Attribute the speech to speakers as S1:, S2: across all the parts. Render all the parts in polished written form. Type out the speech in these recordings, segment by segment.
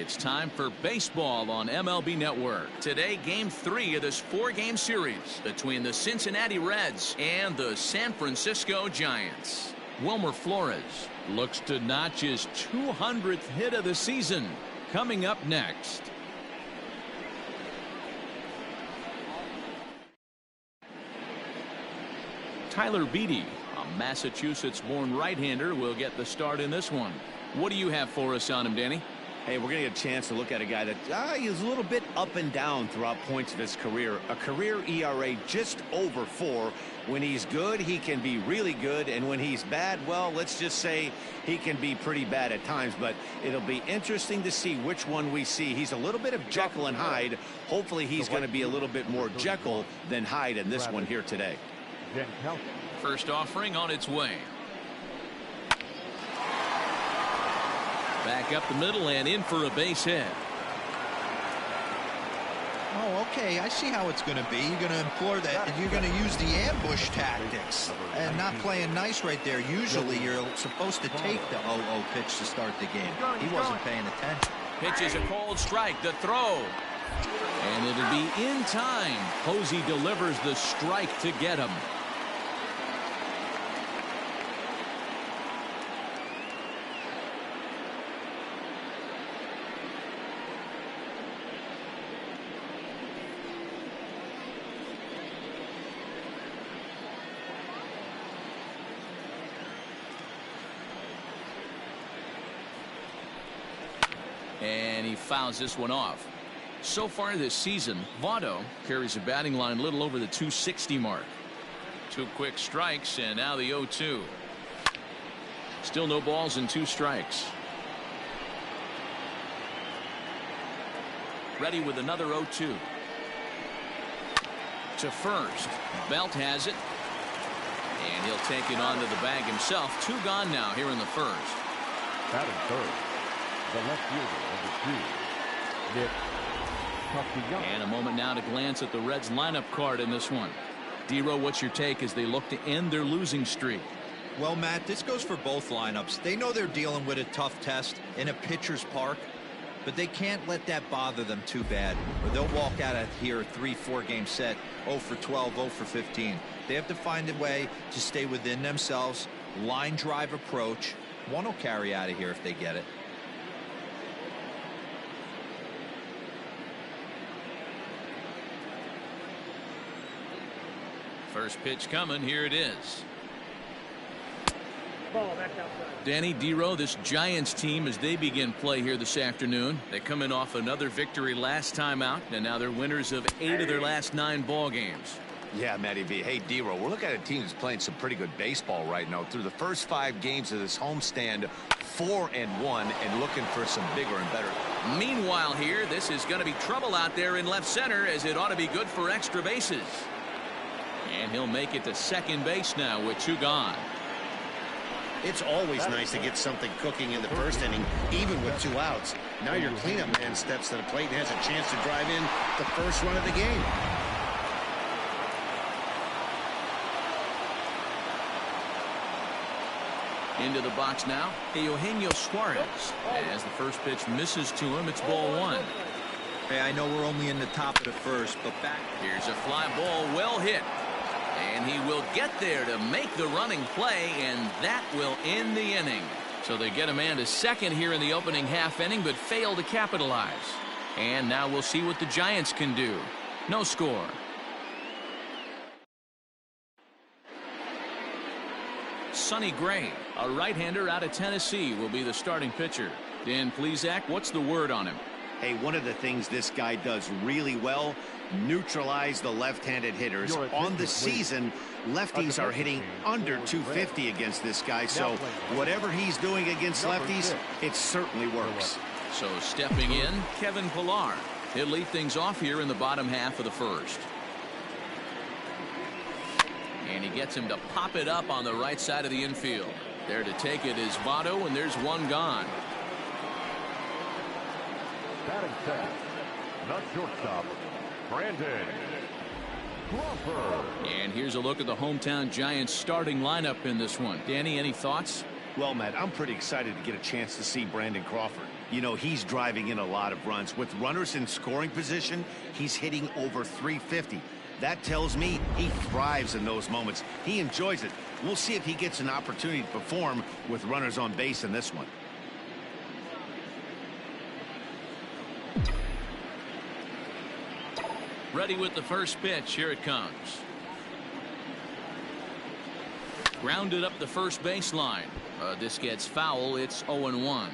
S1: It's time for baseball on MLB Network. Today, Game 3 of this 4-game series between the Cincinnati Reds and the San Francisco Giants. Wilmer Flores looks to notch his 200th hit of the season. Coming up next. Tyler Beede, a Massachusetts-born right-hander, will get the start in this one. What do you have for us on him, Danny?
S2: Hey, we're going to get a chance to look at a guy that he's a little bit up and down throughout points of his career. A career ERA just over 4. When he's good, he can be really good. And when he's bad, well, let's just say he can be pretty bad at times. But it'll be interesting to see which one we see. He's a little bit of Jekyll and Hyde. Hopefully he's going to be a little bit more Jekyll than Hyde in this one here today.
S1: First offering on its way. Back up the middle and in for a base hit.
S3: Oh, okay. I see how it's going to be. You're going to employ that, and you're going to use the ambush tactics and not playing nice right there. Usually, you're supposed to take the 0-0 pitch to start the game. He wasn't paying attention.
S1: Pitch is a cold strike. The throw. And it'll be in time. Posey delivers the strike to get him. And he fouls this one off. So far this season, Votto carries a batting line a little over the 260 mark. 2 quick strikes, and now the 0-2. Still no balls and 2 strikes. Ready with another 0-2. To first. Belt has it. And he'll take it onto the bag himself. 2 gone now here in the first.
S4: Batting third, the left fielder of the team, Nick. And
S1: a moment now to glance at the Reds lineup card in this one. D-Row, what's your take as they look to end their losing streak?
S3: Well, Matt, this goes for both lineups. They know they're dealing with a tough test in a pitcher's park, but they can't let that bother them too bad, or they'll walk out of here a 3-4 game set 0 for 12, 0 for 15. They have to find a way to stay within themselves. Line drive approach. One will carry out of here if they get it.
S1: First pitch coming. Here it is. Danny, D-Row, this Giants team, as they begin play here this afternoon, they come in off another victory last time out, and now they're winners of 8 of their last 9 ball games.
S2: Yeah, Matty V. Hey, D-Row, we're looking at a team that's playing some pretty good baseball right now. Through the first 5 games of this homestand, 4-1, and looking for some bigger and better.
S1: Meanwhile here, this is going to be trouble out there in left center, as it ought to be good for extra bases. And he'll make it to second base now with 2 gone.
S5: It's always nice to get something cooking in the first inning, even with 2 outs. Now your cleanup man steps to the plate and has a chance to drive in the first run of the game.
S1: Into the box now, Eugenio Suarez. As the first pitch misses to him, it's ball 1.
S3: Hey, I know we're only in the top of the first, but back.
S1: Here's a fly ball, well hit. And he will get there to make the running play, and that will end the inning. So they get a man to second here in the opening half inning, but fail to capitalize. And now we'll see what the Giants can do. No score. Sonny Gray, a right-hander out of Tennessee, will be the starting pitcher. Dan Plesac, what's the word on him?
S2: Hey, one of the things this guy does really well, neutralize the left-handed hitters. On the season, lefties are hitting under 250 against this guy, so whatever he's doing against lefties, it certainly works.
S1: So stepping in, Kevin Pillar. He'll lead things off here in the bottom half of the first. And he gets him to pop it up on the right side of the infield. There to take it is Votto, and there's 1 gone.
S4: Batting second, the shortstop, Brandon Crawford.
S1: And here's a look at the hometown Giants starting lineup in this one. Danny, any thoughts?
S2: Well, Matt, I'm pretty excited to get a chance to see Brandon Crawford. You know, he's driving in a lot of runs. With runners in scoring position, he's hitting over 350. That tells me he thrives in those moments. He enjoys it. We'll see if he gets an opportunity to perform with runners on base in this one.
S1: Ready with the first pitch. Here it comes. Grounded up the first baseline. This gets foul. It's 0-1.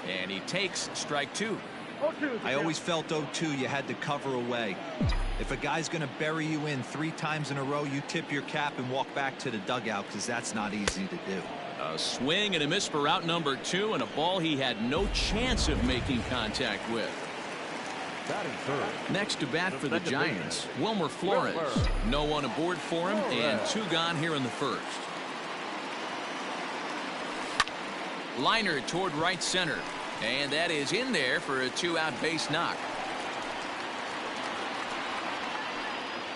S1: And he takes strike two.
S3: I always felt 0-2 you had to cover away. If a guy's going to bury you in 3 times in a row, you tip your cap and walk back to the dugout, because that's not easy to do.
S1: A swing and a miss for out number 2, and a ball he had no chance of making contact with. Next to bat for the Giants, Wilmer Flores. No one aboard for him, and 2 gone here in the first. Liner toward right center, and that is in there for a 2-out base knock.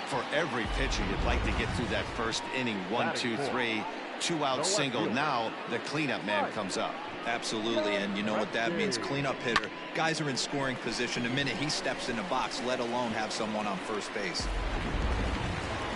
S2: For every pitcher, you'd like to get through that first inning. 1, 2, 3, 2-out single. Now the cleanup man comes up.
S3: Absolutely, and you know what that means. Cleanup hitter. Guys are in scoring position the minute he steps in the box, let alone have someone on first base.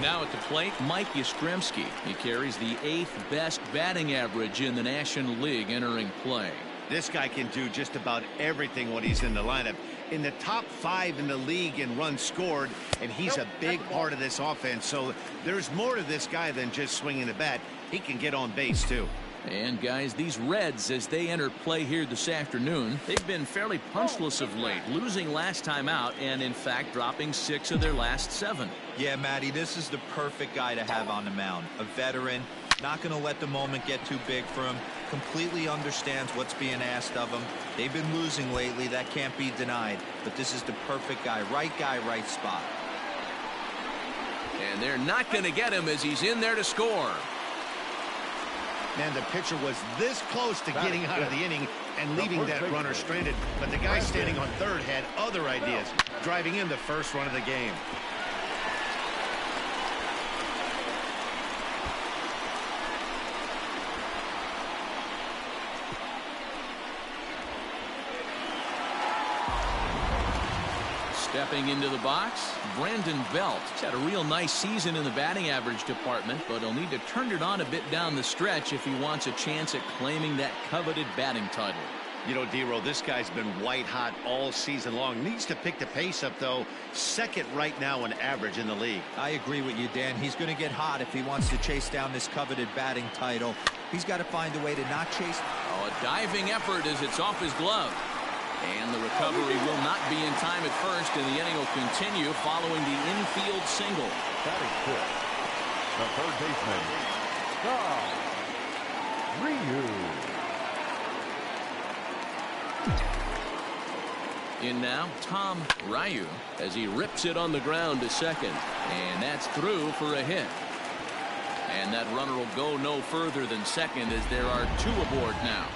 S1: Now at the plate, Mike Yastrzemski. He carries the 8th best batting average in the National League entering play.
S2: This guy can do just about everything when he's in the lineup. In the top 5 in the league in runs scored, and he's a big part of this offense. So there's more to this guy than just swinging the bat. He can get on base too.
S1: And guys, these Reds, as they enter play here this afternoon, they've been fairly punchless of late, losing last time out and in fact dropping 6 of their last 7.
S3: Yeah, Matty, this is the perfect guy to have on the mound. A veteran, not going to let the moment get too big for him, completely understands what's being asked of him. They've been losing lately, that can't be denied, but this is the perfect guy, right spot.
S1: And they're not going to get him as he's in there to score.
S2: Man, the pitcher was this close to getting out of the inning and leaving that runner stranded, but the guy standing on third had other ideas, driving in the first run of the game.
S1: Stepping into the box, Brandon Belt. He's had a real nice season in the batting average department, but he'll need to turn it on a bit down the stretch if he wants a chance at claiming that coveted batting title.
S2: You know, D-Row, this guy's been white hot all season long. Needs to pick the pace up, though. 2nd right now in average in the league.
S3: I agree with you, Dan. He's going to get hot if he wants to chase down this coveted batting title. He's got to find a way to not chase.
S1: Oh, a diving effort as it's off his glove. And the recovery will not be in time at first, and the inning will continue following the infield single.
S4: Batting fifth, the third baseman, Ryu.
S1: In now, Tom Ryu, as he rips it on the ground to second. And that's through for a hit. And that runner will go no further than second as there are 2 aboard now.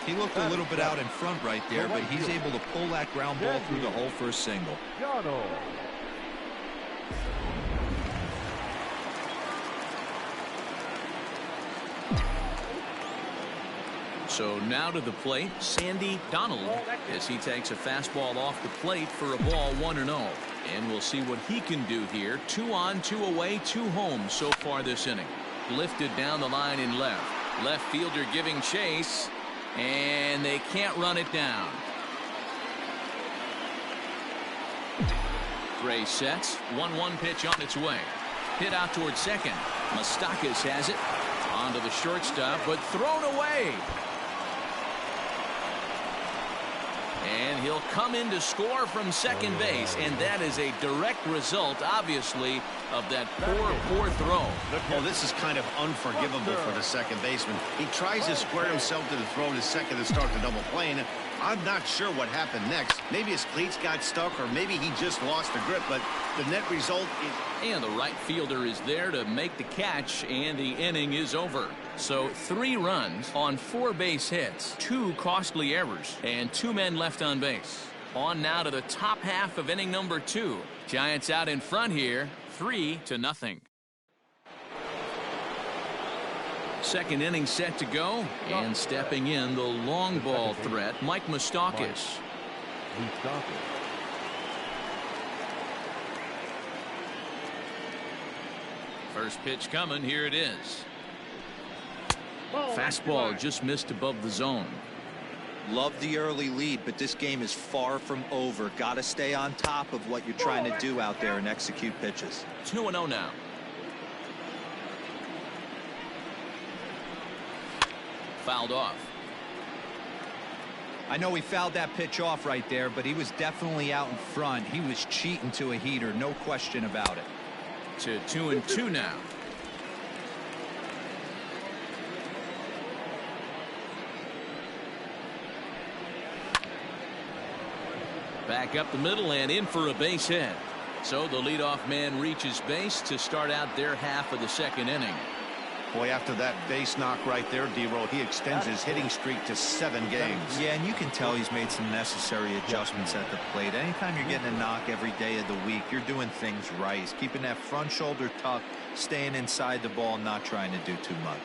S3: He looked a little bit out in front right there, but he's able to pull that ground ball through the hole for a single.
S1: So now to the plate, Sandy Donald, as he takes a fastball off the plate for a ball 1-0. And we'll see what he can do here. 2 on, 2 away, 2 home so far this inning. Lifted down the line in left. Left fielder giving chase. And they can't run it down. Gray sets. 1-1 pitch on its way. Hit out towards second. Moustakas has it. Onto the shortstop, but thrown away. And he'll come in to score from second base, and that is a direct result, obviously, of that poor throw.
S2: Oh, this is kind of unforgivable for the second baseman. He tries to square himself to the throw to second and start the double play, and I'm not sure what happened next. Maybe his cleats got stuck, or maybe he just lost the grip, but the net result is...
S1: And the right fielder is there to make the catch, and the inning is over. So 3 runs on 4 base hits, 2 costly errors, and 2 men left on base. On now to the top half of inning number 2. Giants out in front here, 3-0. Second inning set to go, and stepping in the long ball threat, Mike Moustakas. First pitch coming, here it is. Fastball just missed above the zone.
S3: Love the early lead, but this game is far from over. Got to stay on top of what you're trying to do out there and execute pitches.
S1: 2-0 now. Fouled off.
S3: I know he fouled that pitch off right there, but he was definitely out in front. He was cheating to a heater, no question about it.
S1: To 2-2 now. Back up the middle and in for a base hit. So the leadoff man reaches base to start out their half of the second inning.
S2: Boy, after that base knock right there, D-Roll, he extends his hitting streak to 7 games.
S3: Yeah, and you can tell he's made some necessary adjustments at the plate. Anytime you're getting a knock every day of the week, you're doing things right. He's keeping that front shoulder tucked, staying inside the ball, not trying to do too much.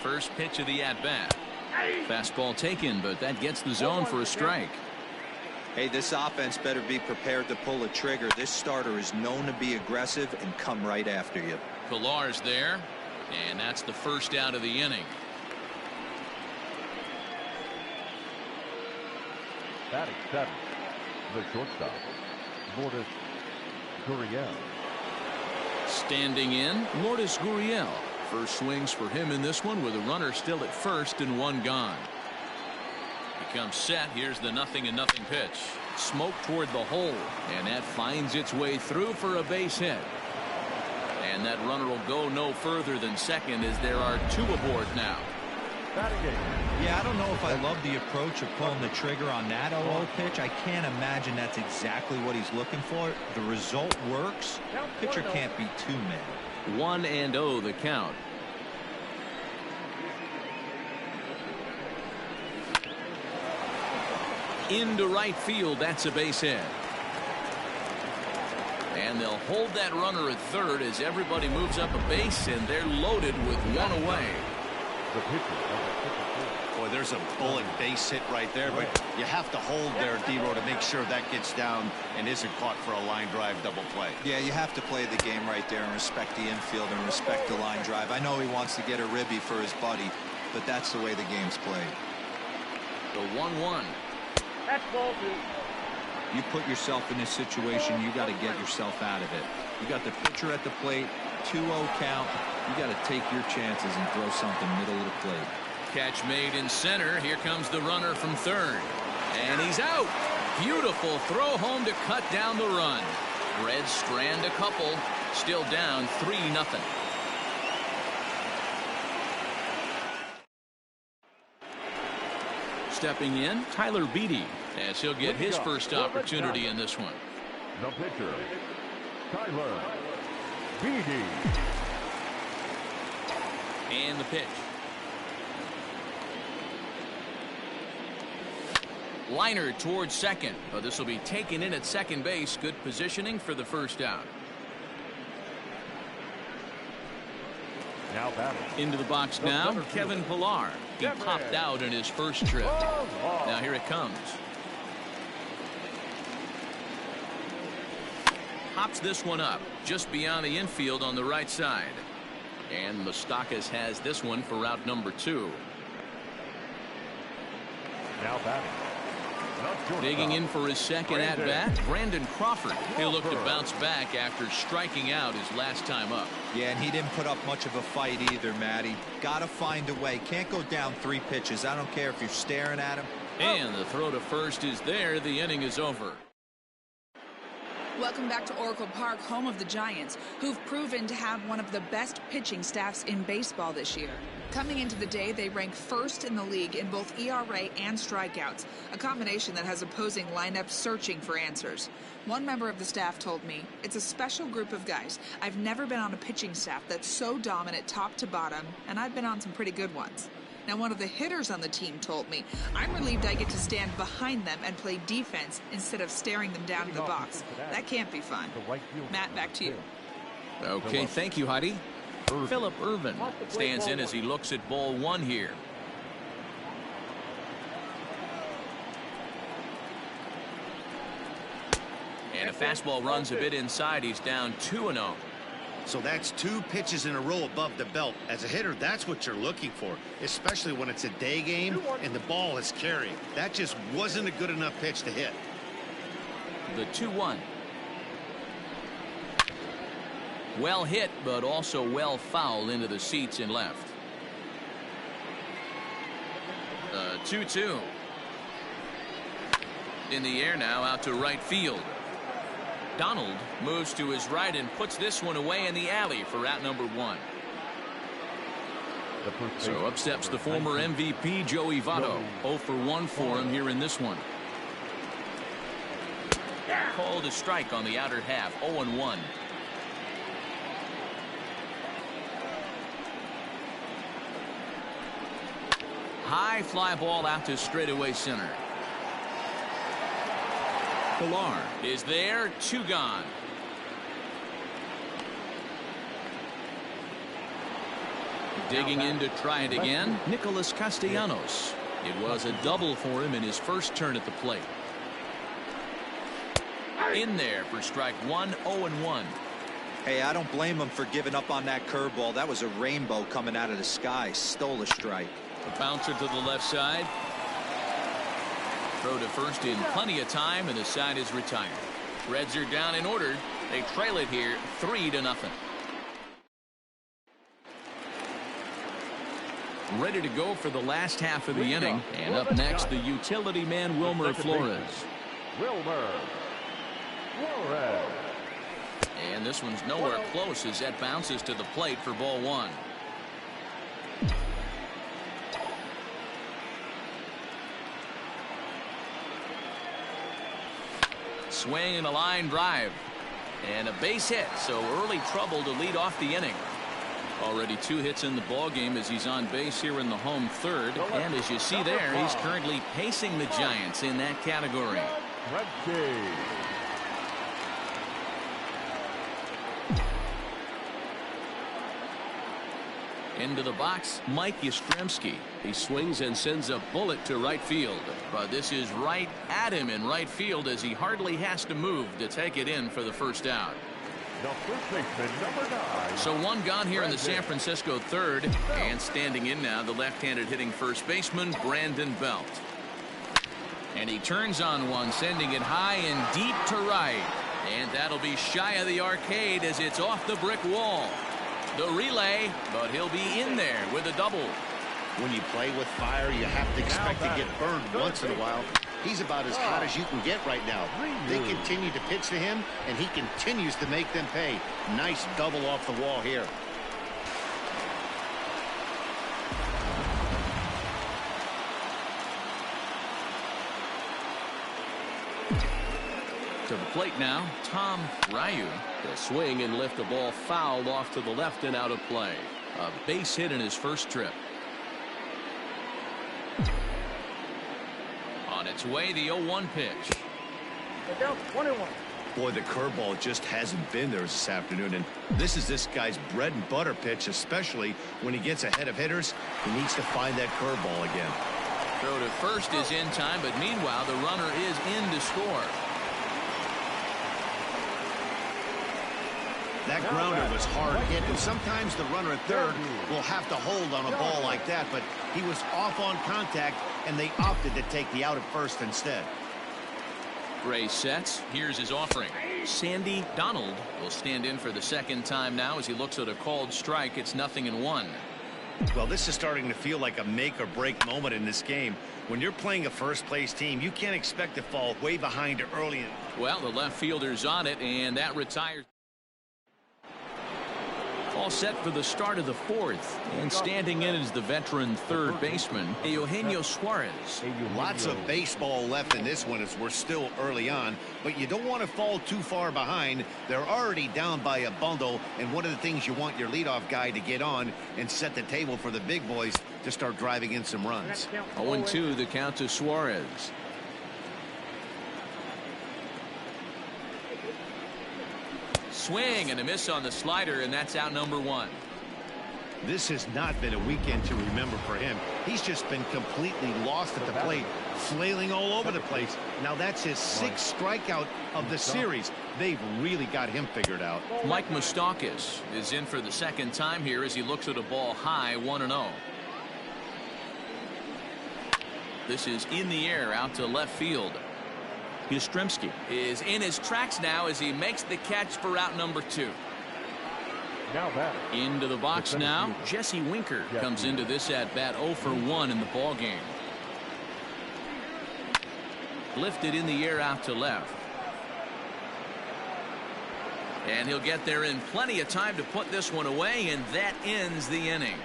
S1: First pitch of the at-bat. Fastball taken, but that gets the zone for a strike.
S3: Hey, this offense better be prepared to pull a trigger. This starter is known to be aggressive and come right after you.
S1: Pilar's there, and that's the first out of the inning.
S4: Batting 7, the shortstop, Lourdes Gurriel.
S1: Standing in, Lourdes Gurriel. First swings for him in this one with a runner still at first and 1 gone. He comes set. Here's the 0-0 pitch. Smoke toward the hole, and that finds its way through for a base hit. And that runner will go no further than second as there are 2 aboard now.
S3: Yeah, I don't know if I love the approach of pulling the trigger on that 0-0 pitch. I can't imagine that's exactly what he's looking for. The result works. Pitcher can't be too mad.
S1: 1-0 the count. Into right field, that's a base hit. And they'll hold that runner at third as everybody moves up a base, and they're loaded with 1 away.
S2: Boy, there's a bullet base hit right there, but you have to hold there, D-Roll, to make sure that gets down and isn't caught for a line drive double play.
S3: Yeah, you have to play the game right there and respect the infield and respect the line drive. I know he wants to get a ribby for his buddy, but that's the way the game's played.
S1: The 1-1.
S6: That's ball 2.
S3: You put yourself in this situation, you got to get yourself out of it. You got the pitcher at the plate, 2-0 count. You got to take your chances and throw something middle of the plate.
S1: Catch made in center. Here comes the runner from third. And he's out. Beautiful throw home to cut down the run. Reds strand a couple. Still down 3-0. Stepping in, Tyler Beatty, as he'll get his first opportunity in this one.
S4: The pitcher, Tyler Beatty.
S1: And the pitch. Liner towards second, but this will be taken in at second base. Good positioning for the first out.
S4: Now batting.
S1: Into the box now, Kevin Pilar. He popped out in his first trip. Now here it comes. Pops this one up just beyond the infield on the right side. And Moustakas has this one for route number 2.
S4: Now batting.
S1: Digging in for his second at-bat, Brandon Crawford. He'll look to bounce back after striking out his last time up.
S3: Yeah, and he didn't put up much of a fight either, Matty. Got to find a way. Can't go down 3 pitches. I don't care if you're staring at him.
S1: And the throw to first is there. The inning is over.
S7: Welcome back to Oracle Park, home of the Giants, who've proven to have one of the best pitching staffs in baseball this year. Coming into the day, they rank first in the league in both ERA and strikeouts, a combination that has opposing lineups searching for answers. One member of the staff told me, "It's a special group of guys. I've never been on a pitching staff that's so dominant top to bottom, and I've been on some pretty good ones." Now, one of the hitters on the team told me, I'm relieved I get to stand behind them and play defense instead of staring them down in the box. That can't be fun. Matt, back to you.
S1: Okay, thank you, Heidi. Phillip Ervin stands in as he looks at ball one here. And a fastball runs a bit inside. He's down 2-0.
S5: So that's 2 pitches in a row above the belt. As a hitter, that's what you're looking for, especially when it's a day game and the ball is carrying. That just wasn't a good enough pitch to hit.
S1: The 2-1. Well hit, but also well fouled into the seats in left. The 2-2. In the air now, out to right field. Donald moves to his right and puts this one away in the alley for out number 1. So up steps the former MVP Joey Votto. 0 for 1 for him here in this one. Called a strike on the outer half. 0-1. High fly ball out to straightaway center. Pilar is there, 2 gone. Digging in to try it again, Nicholas Castellanos. It was a double for him in his first turn at the plate. In there for strike 1, 0-1.
S3: Hey, I don't blame him for giving up on that curveball. That was a rainbow coming out of the sky. Stole a strike.
S1: A bouncer to the left side. Throw to first in plenty of time, and the side is retired. Reds are down and ordered. They trail it here 3-0. Ready to go for the last half of the inning. And up next, the utility man, Wilmer Flores. And this one's nowhere close as that bounces to the plate for ball 1. Swing and a line drive. And a base hit, so early trouble to lead off the inning. Already 2 hits in the ball game as he's on base here in the home third. And as you see there, he's currently pacing the Giants in that category. Into the box, Mike Yastrzemski. He swings and sends a bullet to right field. But this is right at him in right field as he hardly has to move to take it in for the first out. So 1 gone here in the San Francisco third. And standing in now, the left-handed hitting first baseman, Brandon Belt. And he turns on one, sending it high and deep to right. And that'll be shy of the arcade as it's off the brick wall. The relay, but he'll be in there with a double.
S5: When you play with fire, you have to expect to get burned once in a while. He's about as hot as you can get right now. They continue to pitch to him, and he continues to make them pay. Nice double off the wall here.
S1: To the plate now, Tom Ryu. The swing and lift the ball fouled off to the left and out of play. A base hit in his first trip. On its way, the 0-1 pitch.
S2: Boy, the curveball just hasn't been there this afternoon, and this is this guy's bread and butter pitch, especially when he gets ahead of hitters. He needs to find that curveball again.
S1: Throw to first is in time, but meanwhile, the runner is in to score.
S5: That grounder was hard hit, and sometimes the runner at third will have to hold on a ball like that, but he was off on contact, and they opted to take the out at first instead.
S1: Gray sets. Here's his offering. Sandy Donald will stand in for the second time now as he looks at a called strike. It's 0-1.
S2: Well, this is starting to feel like a make or break moment in this game. When you're playing a first place team, you can't expect to fall way behind early.
S1: Well, the left fielder's on it, and that retires. All set for the start of the fourth. And standing in is the veteran third baseman, Eugenio Suarez.
S2: Lots of baseball left in this one as we're still early on, but you don't want to fall too far behind. They're already down by a bundle, and one of the things you want your leadoff guy to get on and set the table for the big boys to start driving in some runs.
S1: 0-2 the count to Suarez. Swing and a miss on the slider, and that's out number one.
S2: This has not been a weekend to remember for him. He's just been completely lost at the plate, flailing all over the place. Now that's his sixth strikeout of the series. They've really got him figured out.
S1: Mike Moustakas is in for the second time here as he looks at a ball high, 1-0. This is in the air out to left field. Yastrzemski is in his tracks now as he makes the catch for out number two. Into the box now. Jesse Winker comes into this at bat 0 for 1 in the ball game. Lifted in the air out to left. And he'll get there in plenty of time to put this one away, and that ends the inning.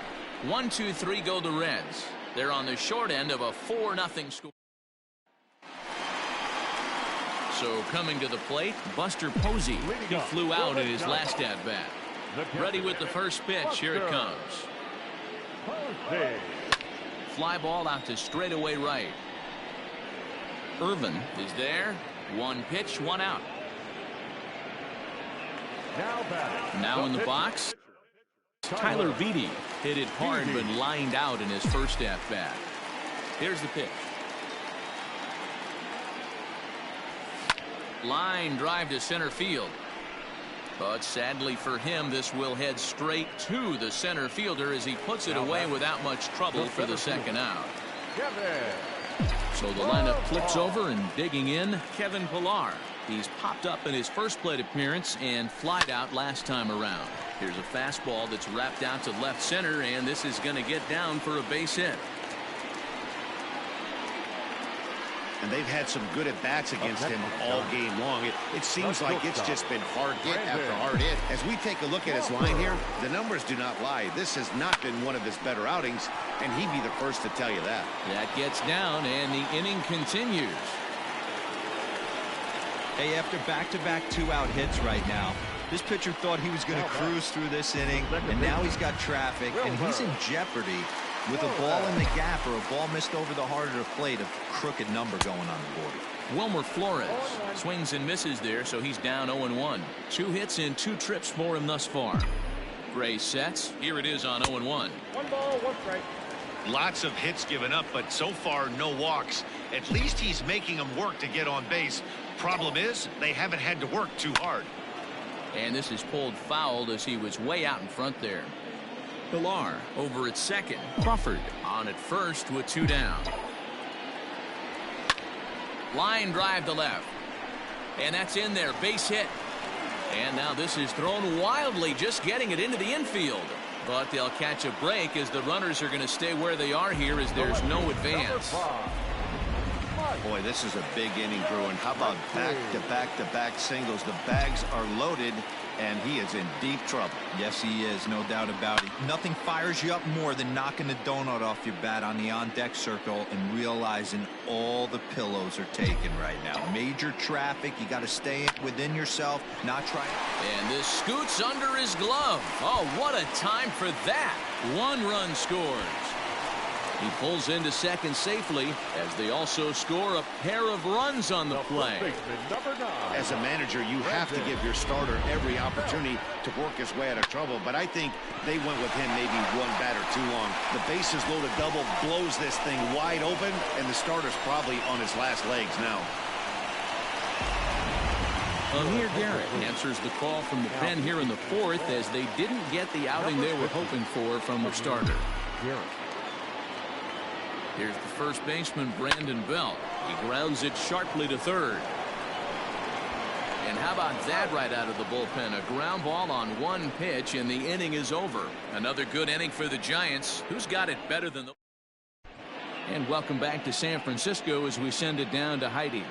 S1: 1-2-3 go the Reds. They're on the short end of a 4-0 score. So coming to the plate, Buster Posey. He flew out in his last at bat. Ready with the first pitch. Here it comes. Fly ball out to straightaway right. Irvin is there. One pitch, one out. Now in the box, Tyler Beede hit it hard but lined out in his first at bat. Here's the pitch. Line drive to center field. But sadly for him, this will head straight to the center fielder as he puts it away without much trouble for the second out. So the lineup flips over, and digging in, Kevin Pillar. He's popped up in his first plate appearance and flied out last time around. Here's a fastball that's wrapped out to left center, and this is going to get down for a base hit.
S2: And they've had some good at-bats against him all game long. It seems like it's just been hard hit after hard hit. As we take a look at his line here, the numbers do not lie. This has not been one of his better outings, and he'd be the first to tell you that.
S1: That gets down, and the inning continues.
S3: Hey, after back-to-back two-out hits right now, this pitcher thought he was going to cruise through this inning, and now he's got traffic, and he's in jeopardy with a ball in the gap or a ball missed over the heart of the plate, a crooked number going on the board.
S1: Wilmer Flores swings and misses there, so he's down 0-1. 2 hits and 2 trips for him thus far. Gray sets. Here it is on 0-1.
S6: 1 ball, 1 strike.
S2: Lots of hits given up, but so far no walks. At least he's making them work to get on base. Problem is, they haven't had to work too hard.
S1: And this is pulled foul as he was way out in front there. Pillar over at second. Crawford on at first with 2 down. Line drive to left. And that's in there. Base hit. And now this is thrown wildly, just getting it into the infield. But they'll catch a break as the runners are going to stay where they are here as there's no advance.
S2: Boy, this is a big inning, Bruin. How about back-to-back-to-back singles? The bags are loaded, and he is in deep trouble.
S3: Yes, he is, no doubt about it. Nothing fires you up more than knocking the donut off your bat on the on-deck circle and realizing all the pillows are taken right now. Major traffic. You got to stay within yourself, not try.
S1: And this scoots under his glove. Oh, what a time for that. 1 run scores. He pulls into second safely as they also score a pair of runs on the play.
S2: As a manager, you have to give your starter every opportunity to work his way out of trouble, but I think they went with him maybe 1 batter too long. The bases loaded double blows this thing wide open, and the starter's probably on his last legs now.
S1: Amir Garrett answers the call from the pen here in the 4th as they didn't get the outing they were hoping for from their starter. Here's the first baseman, Brandon Belt. He grounds it sharply to third. And how about that right out of the bullpen? A ground ball on 1 pitch, and the inning is over. Another good inning for the Giants. Who's got it better than the... And welcome back to San Francisco as we send it down to Heidi.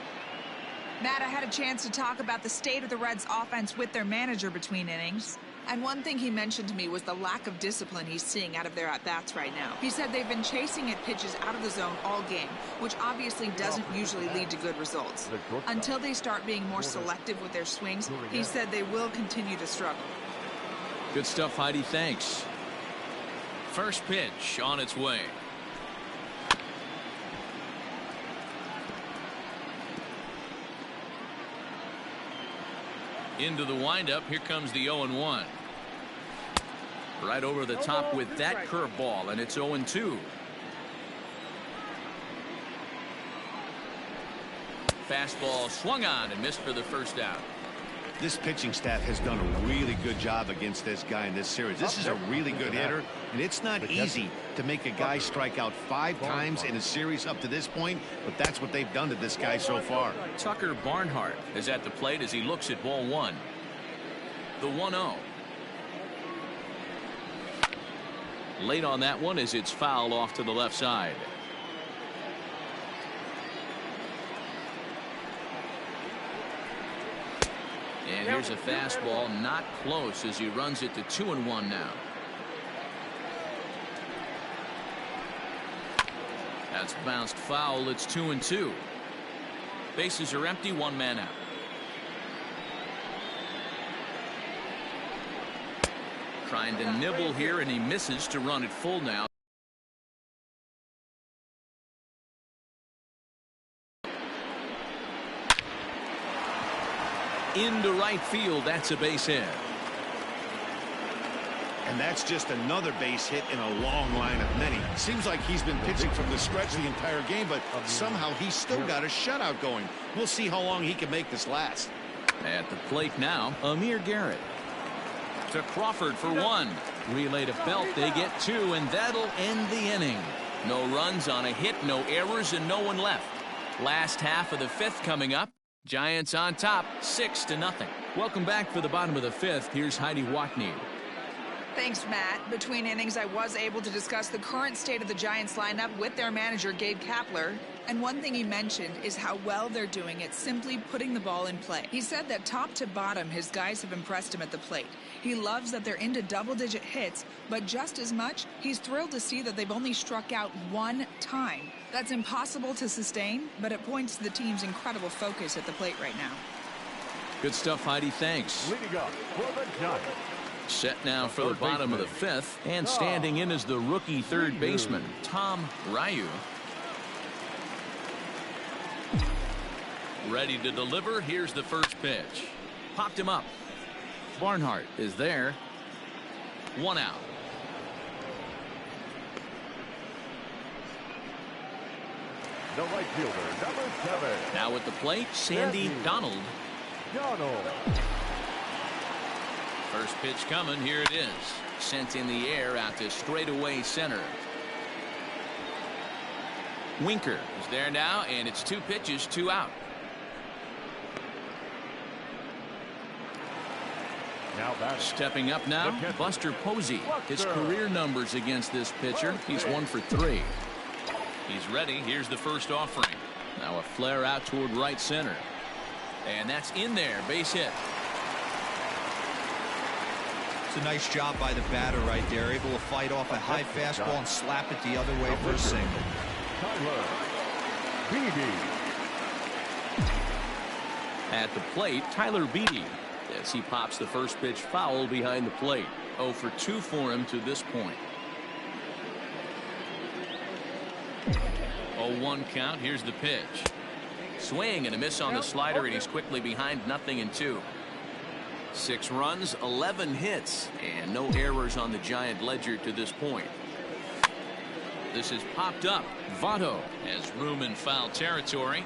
S7: Matt, I had a chance to talk about the state of the Reds offense with their manager between innings. And one thing he mentioned to me was the lack of discipline he's seeing out of their at-bats right now. He said they've been chasing at pitches out of the zone all game, which obviously doesn't usually lead to good results. Until they start being more selective with their swings, he said they will continue to struggle.
S1: Good stuff, Heidi. Thanks. First pitch on its way. Into the windup. Here comes the 0-1. Right over the top with that curveball, and it's 0-2. Fastball swung on and missed for the first out.
S2: This pitching staff has done a really good job against this guy in this series. This is a really good hitter, and it's not easy to make a guy strike out 5 times in a series up to this point, but that's what they've done to this guy so far.
S1: Tucker Barnhart is at the plate as he looks at ball 1. The 1-0. Late on that one as it's fouled off to the left side. And here's a fastball not close as he runs it to 2-1 now. That's bounced foul. It's 2-2. Bases are empty, 1 man out. Trying to nibble here, and he misses to run it full now. Into right field. That's a base hit.
S2: And that's just another base hit in a long line of many. Seems like he's been pitching from the stretch the entire game, but somehow he's still got a shutout going. We'll see how long he can make this last.
S1: At the plate now, Amir Garrett. To Crawford for 1. Relay to Belt. They get 2, and that'll end the inning. No runs on a hit, no errors, and no one left. Last half of the 5th coming up. Giants on top, 6-0. Welcome back for the bottom of the 5th. Here's Heidi Watney.
S7: Thanks, Matt. Between innings, I was able to discuss the current state of the Giants lineup with their manager, Gabe Kapler. And one thing he mentioned is how well they're doing at simply putting the ball in play. He said that top to bottom, his guys have impressed him at the plate. He loves that they're into double-digit hits, but just as much, he's thrilled to see that they've only struck out 1 time. That's impossible to sustain, but it points to the team's incredible focus at the plate right now.
S1: Good stuff, Heidi. Thanks.
S4: Leading up for the Giants.
S1: Set now for the bottom of the 5th, and standing in is the rookie third baseman, Tom Ryu. Ready to deliver. Here's the first pitch. Popped him up. Barnhart is there. 1 out.
S4: The right fielder, number 7.
S1: Now at the plate, Sandy Donald. First pitch coming. Here it is. Sent in the air out to straightaway center. Winker is there now, and it's 2 pitches, 2 out.
S4: Now
S1: stepping up now, Buster Posey. His career numbers against this pitcher, he's 1 for 3. He's ready. Here's the first offering. Now a flare out toward right center. And that's in there. Base hit.
S3: It's a nice job by the batter right there. Able to fight off a high fastball and slap it the other way for a single.
S4: Tyler Beede.
S1: At the plate, Tyler Beede. As he pops the first pitch foul behind the plate. 0 for 2 for him to this point. 0-1 count. Here's the pitch. Swing and a miss on the slider, and he's quickly behind 0-2. 6 runs, 11 hits, and no errors on the Giant ledger to this point. This is popped up. Votto has room in foul territory,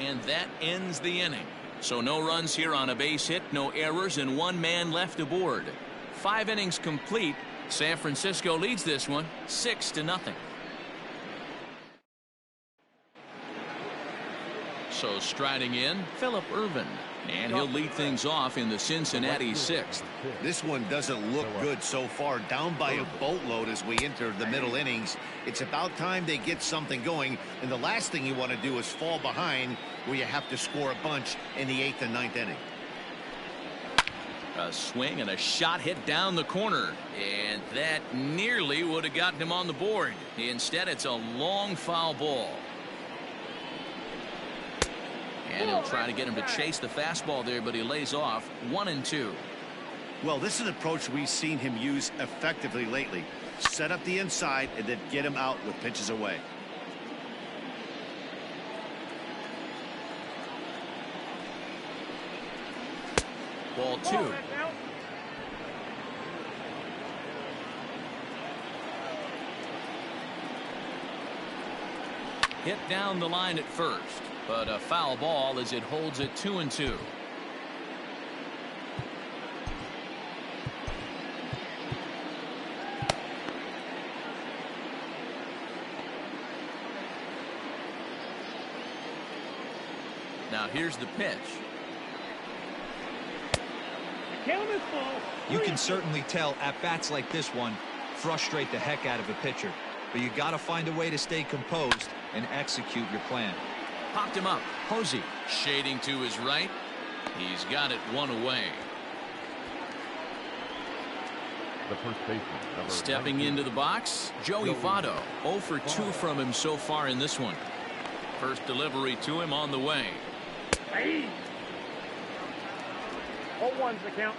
S1: and that ends the inning. So no runs here on a base hit, no errors, and 1 man left aboard. 5 innings complete. San Francisco leads this one 6-0. So striding in, Phillip Ervin. And he'll lead things off in the Cincinnati 6th.
S2: This one doesn't look good so far. Down by a boatload as we enter the middle innings. It's about time they get something going. And the last thing you want to do is fall behind where you have to score a bunch in the 8th and 9th inning.
S1: A swing and a shot hit down the corner, and that nearly would have gotten him on the board. Instead, it's a long foul ball. And he'll try to get him to chase the fastball there, but he lays off. 1-2.
S2: Well, this is an approach we've seen him use effectively lately. Set up the inside and then get him out with pitches away.
S1: Ball 2. Hit down the line at first, but a foul ball as it holds it 2-2. Now here's the pitch.
S3: You can certainly tell at bats like this one frustrate the heck out of a pitcher, but you got to find a way to stay composed and execute your plan.
S1: Popped him up. Posey shading to his right. He's got it one away.
S4: The first baseman,
S1: Stepping into the box, Joey Votto. 0 for 2 from him so far in this one. First delivery to him on the way.
S6: 0-1's the count.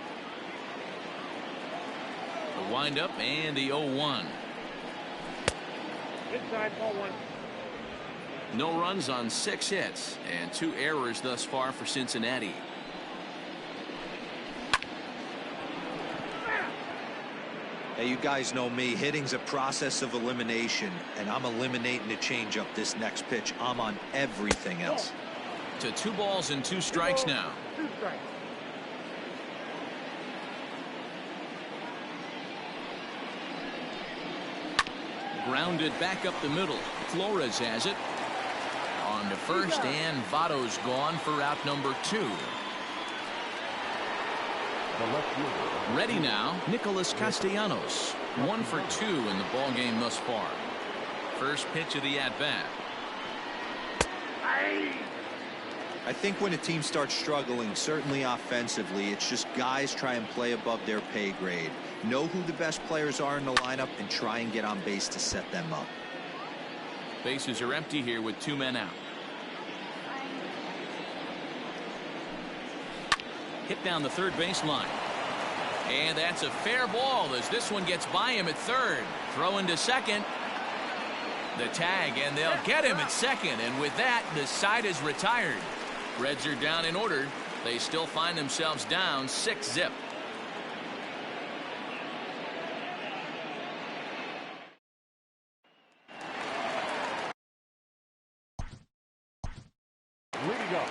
S1: The windup and the 0-1.
S6: Inside, ball 1.
S1: No runs on 6 hits and 2 errors thus far for Cincinnati.
S3: Hey, you guys know me. Hitting's a process of elimination, and I'm eliminating the changeup this next pitch. I'm on everything else.
S1: To 2 balls and 2 strikes now.
S6: 2 strikes.
S1: Grounded back up the middle. Flores has it. On to first, and Votto's gone for out number 2. Ready now, Nicholas Castellanos. 1 for 2 in the ballgame thus far. First pitch of the at-bat.
S3: I think when a team starts struggling, certainly offensively, it's just guys try and play above their pay grade. Know who the best players are in the lineup and try and get on base to set them up.
S1: Bases are empty here with 2 men out. Hit down the third baseline. And that's a fair ball as this one gets by him at third. Throw into second. The tag, and they'll get him at second. And with that, the side is retired. Reds are down in order. They still find themselves down 6-0.
S4: We go.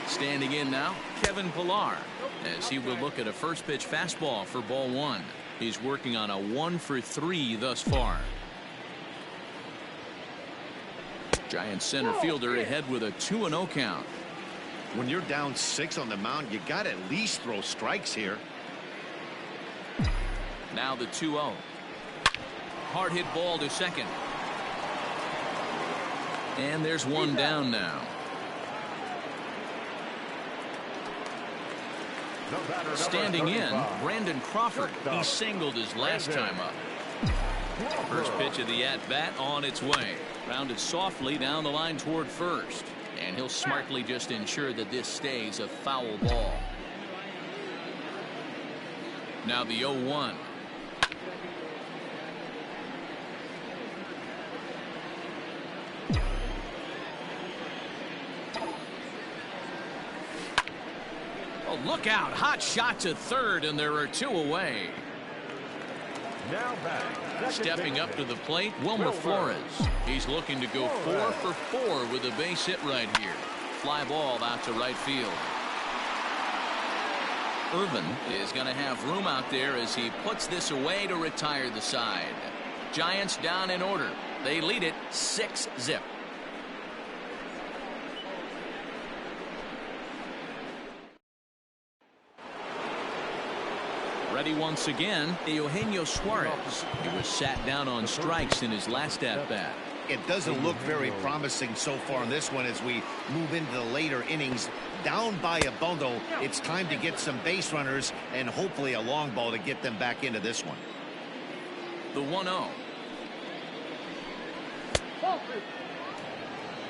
S1: Standing in now, Kevin Pillar, as he will look at a first pitch fastball for ball 1. He's working on a 1 for 3 thus far. Giants center fielder ahead with a 2-0 count.
S2: When you're down 6 on the mound, you got to at least throw strikes here.
S1: Now the 2-0. Hard hit ball to second. And there's one down now. Standing in, Brandon Crawford. He singled his last time up. First pitch of the at-bat on its way. Rounded softly down the line toward first. And he'll smartly just ensure that this stays a foul ball. Now the 0-1. Look out. Hot shot to third, and there are 2 away.
S4: Now back.
S1: Stepping up to the plate, Wilmer Flores. He's looking to go 4 for 4 with a base hit right here. Fly ball out to right field. Irvin is going to have room out there as he puts this away to retire the side. Giants down in order. They lead it 6-0. Ready once again, Eugenio Suarez. He was sat down on strikes in his last at-bat.
S5: It doesn't look very promising so far in this one as we move into the later innings. Down by a bundle, it's time to get some base runners and hopefully a long ball to get them back into this one.
S1: The 1-0.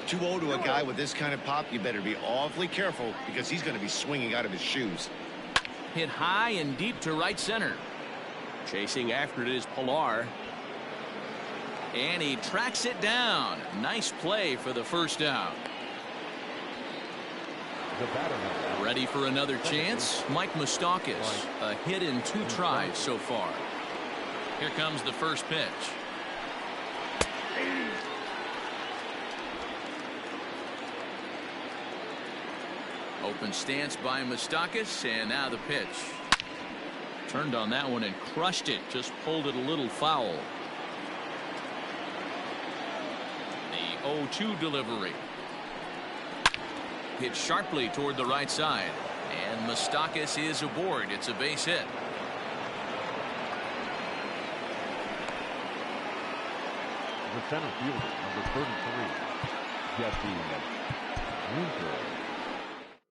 S5: 2-0 to a guy with this kind of pop, you better be awfully careful because he's going to be swinging out of his shoes.
S1: Hit high and deep to right center. Chasing after it is Pilar. And he tracks it down. Nice play for the first out. Ready for another chance? Mike Moustakas. A hit in 2 tries so far. Here comes the first pitch. Open stance by Moustakas, and now the pitch. Turned on that one and crushed it. Just pulled it a little foul. The 0-2 delivery. Hit sharply toward the right side. And Moustakas is aboard. It's a base hit.
S4: The center fielder, number 33, Jesse Winker.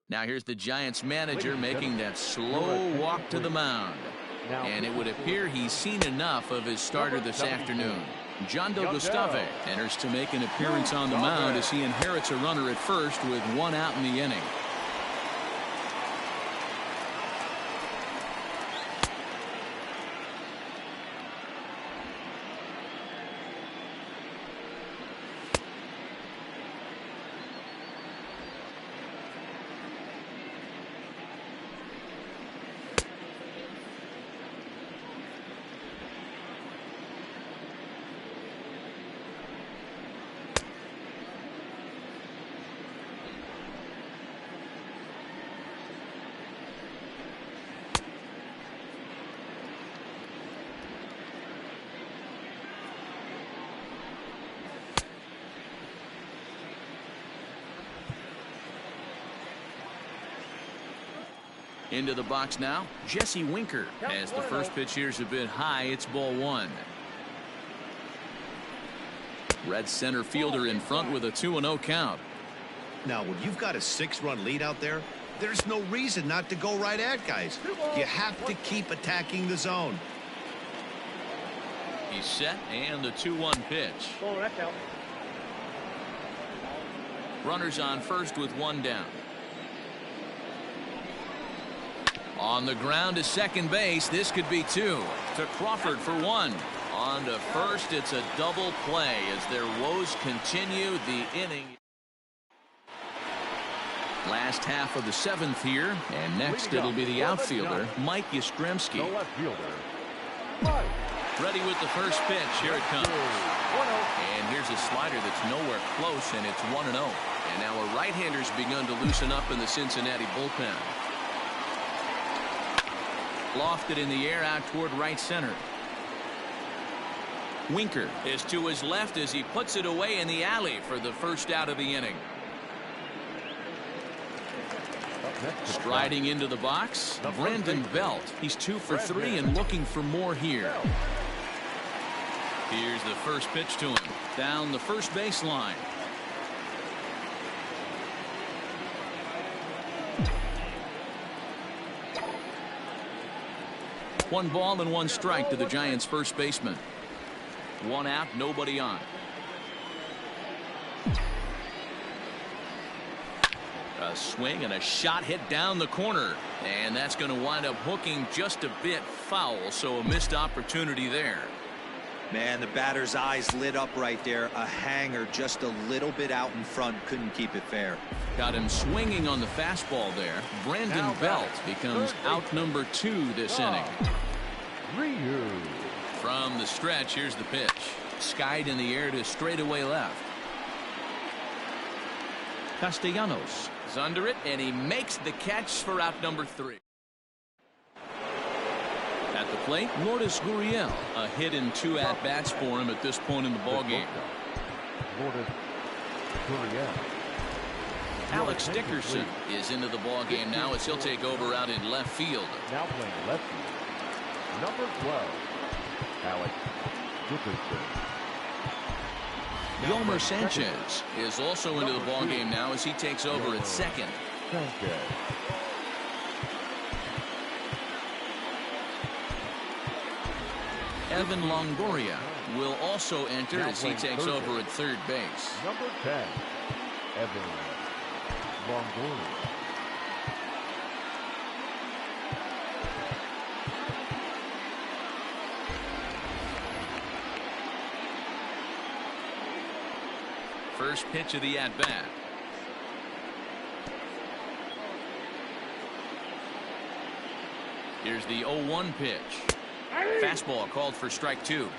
S1: Now here's the Giants manager making that slow walk to the mound. And it would appear he's seen enough of his starter this afternoon. John Del Gustave enters to make an appearance on the mound as he inherits a runner at first with 1 out in the inning. Into the box now, Jesse Winker. As the first pitch here's a bit high, it's ball 1. Red center fielder in front with a 2-0 count.
S5: Now, when you've got a 6-run lead out there, there's no reason not to go right at guys. You have to keep attacking the zone.
S1: He's set, and the 2-1 pitch.
S6: Oh, that's out.
S1: Runners on first with 1 down. On the ground to second base. This could be 2. To Crawford for 1. On to first. It's a double play as their woes continue the inning. Last half of the 7th here. And next it'll be the outfielder, Mike Yastrzemski.
S4: The left fielder,
S1: Ready with the first pitch. Here it comes. And here's a slider that's nowhere close, and it's 1-0. And now a right-hander's begun to loosen up in the Cincinnati bullpen. Lofted in the air out toward right center. Winker is to his left as he puts it away in the alley for the first out of the inning. Striding into the box, Brandon Belt. He's 2 for 3 and looking for more here. Here's the first pitch to him. Down the first baseline. One ball and 1 strike to the Giants' first baseman. 1 out, nobody on. A swing and a shot hit down the corner. And that's going to wind up hooking just a bit foul, so a missed opportunity there.
S3: Man, the batter's eyes lit up right there. A hanger just a little bit out in front. Couldn't keep it fair.
S1: Got him swinging on the fastball there. Brandon Belt becomes out number 2 this inning. From the stretch, here's the pitch. Skied in the air to straightaway left. Castellanos is under it, and he makes the catch for out number 3. At the plate, Lourdes Gurriel. A hit and 2 at-bats for him at this point in the ballgame.
S4: Lourdes Gurriel.
S1: Alex Dickerson is into the ballgame now as he'll take over out in left field.
S4: Now playing left field, number 12, Alex Dickerson.
S1: Yolmer Sanchez is also into the ballgame now as he takes over at second.
S4: Sanchez.
S1: Evan Longoria will also enter
S4: Now
S1: as he takes
S4: third
S1: over at third base.
S4: Number 10, Evan Longoria.
S1: First pitch of the at-bat. Here's the 0-1 pitch. Fastball called for strike 2.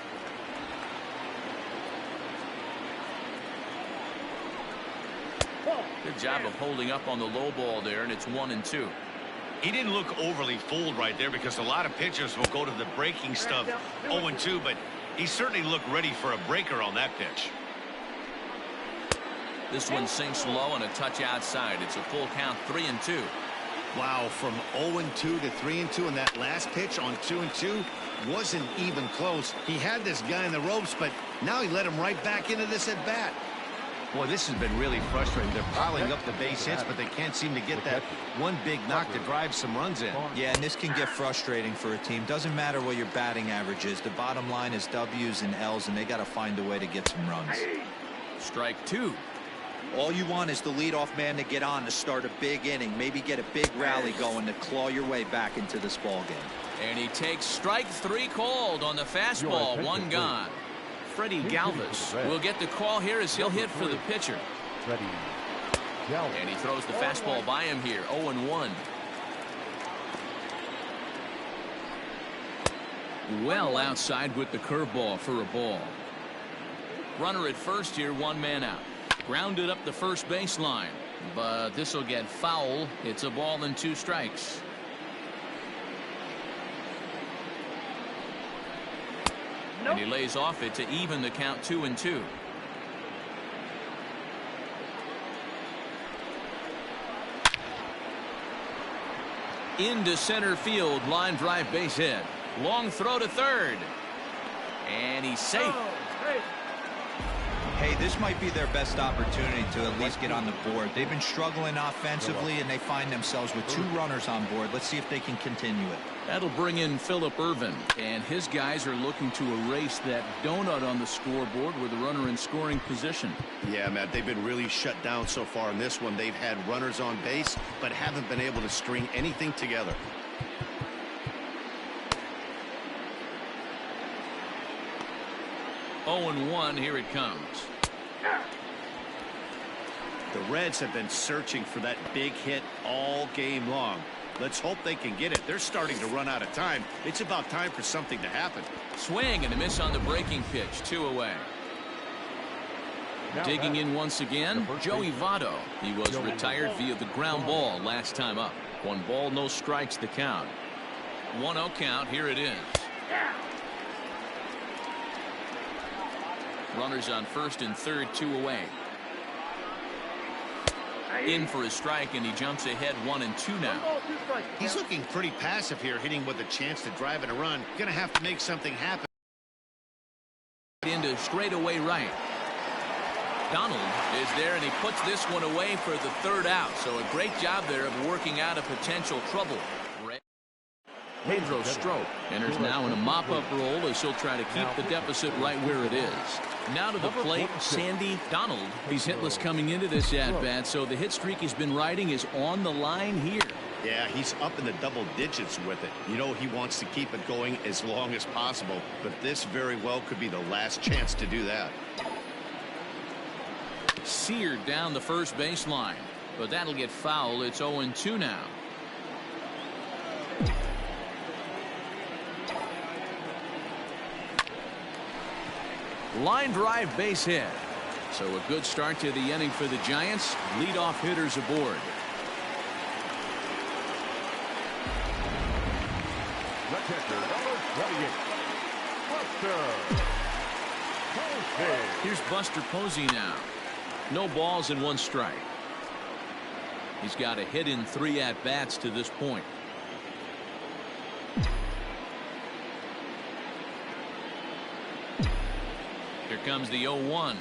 S1: Good job of holding up on the low ball there, and it's 1-2.
S2: He didn't look overly fooled right there because a lot of pitchers will go to the breaking stuff 0-2, but he certainly looked ready for a breaker on that pitch.
S1: This one sinks low and a touch outside. It's a full count, 3-2.
S2: Wow, from 0-2 to 3-2, and that last pitch on 2-2 wasn't even close. He had this guy in the ropes, but now he let him right back into this at bat. Boy, this has been really frustrating. They're piling up the base hits, but they can't seem to get that one big knock to drive some runs in.
S3: Yeah, and this can get frustrating for a team. Doesn't matter what your batting average is. The bottom line is W's and L's, and they got to find a way to get some runs.
S1: Strike 2.
S3: All you want is the leadoff man to get on to start a big inning, maybe get a big rally going to claw your way back into this ball game.
S1: And he takes strike 3 called on the fastball. One gone. Freddie Galvis will get the call here as he'll hit for the pitcher.
S4: Freddie Galvis.
S1: And he throws the fastball by him here. 0-1. Well outside with the curveball for a ball. Runner at first here, 1 man out. Grounded up the first baseline, but this will get foul. It's a ball and 2 strikes. And he lays off it to even the count 2-2. Into center field, line drive base hit. Long throw to third. And he's safe.
S3: Hey, this might be their best opportunity to at least get on the board. They've been struggling offensively, and they find themselves with 2 runners on board. Let's see if they can continue it.
S1: That'll bring in Phillip Ervin, and his guys are looking to erase that donut on the scoreboard with a runner in scoring position.
S2: Yeah, Matt, they've been really shut down so far in this one. They've had runners on base, but haven't been able to string anything together.
S1: Oh, 0-1, here it comes.
S2: The Reds have been searching for that big hit all game long. Let's hope they can get it. They're starting to run out of time. It's about time for something to happen.
S1: Swing and a miss on the breaking pitch. 2 away. Digging in once again, Joey Votto. He was retired via the ground ball last time up. 1 ball, no strikes the count. 1-0 count. Here it is. Runners on first and third, 2 away. In for a strike, and he jumps ahead 1-2 now.
S2: He's looking pretty passive here, hitting with a chance to drive in a run. Gonna have to make something happen.
S1: Into straightaway right. Donald is there, and he puts this one away for the 3rd out. So a great job there of working out a potential trouble. Pedro Strop enters now in a mop-up role as he'll try to keep the deficit right where it is. Now to the plate, Sandy Donald. He's hitless coming into this at-bat, so the hit streak he's been riding is on the line here.
S2: Yeah, he's up in the double digits with it. You know, he wants to keep it going as long as possible, but this very well could be the last chance to do that.
S1: Seared down the first baseline, but that'll get foul. It's 0-2 now. Line drive base hit. So a good start to the inning for the Giants. Leadoff hitters aboard.
S4: The catcher, number 28, Buster Posey.
S1: Here's Buster Posey now. No balls and 1 strike. He's got a hit in 3 at-bats to this point. Here comes the 0-1.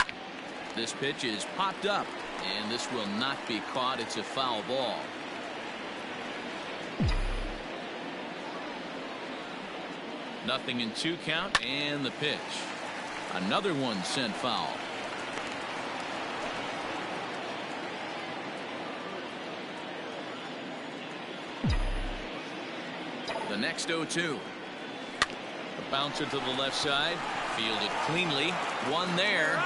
S1: This pitch is popped up, and this will not be caught. It's a foul ball. Nothing in 2 count, and the pitch. Another one sent foul. The next 0-2. The bouncer to the left side. Fielded cleanly. One there.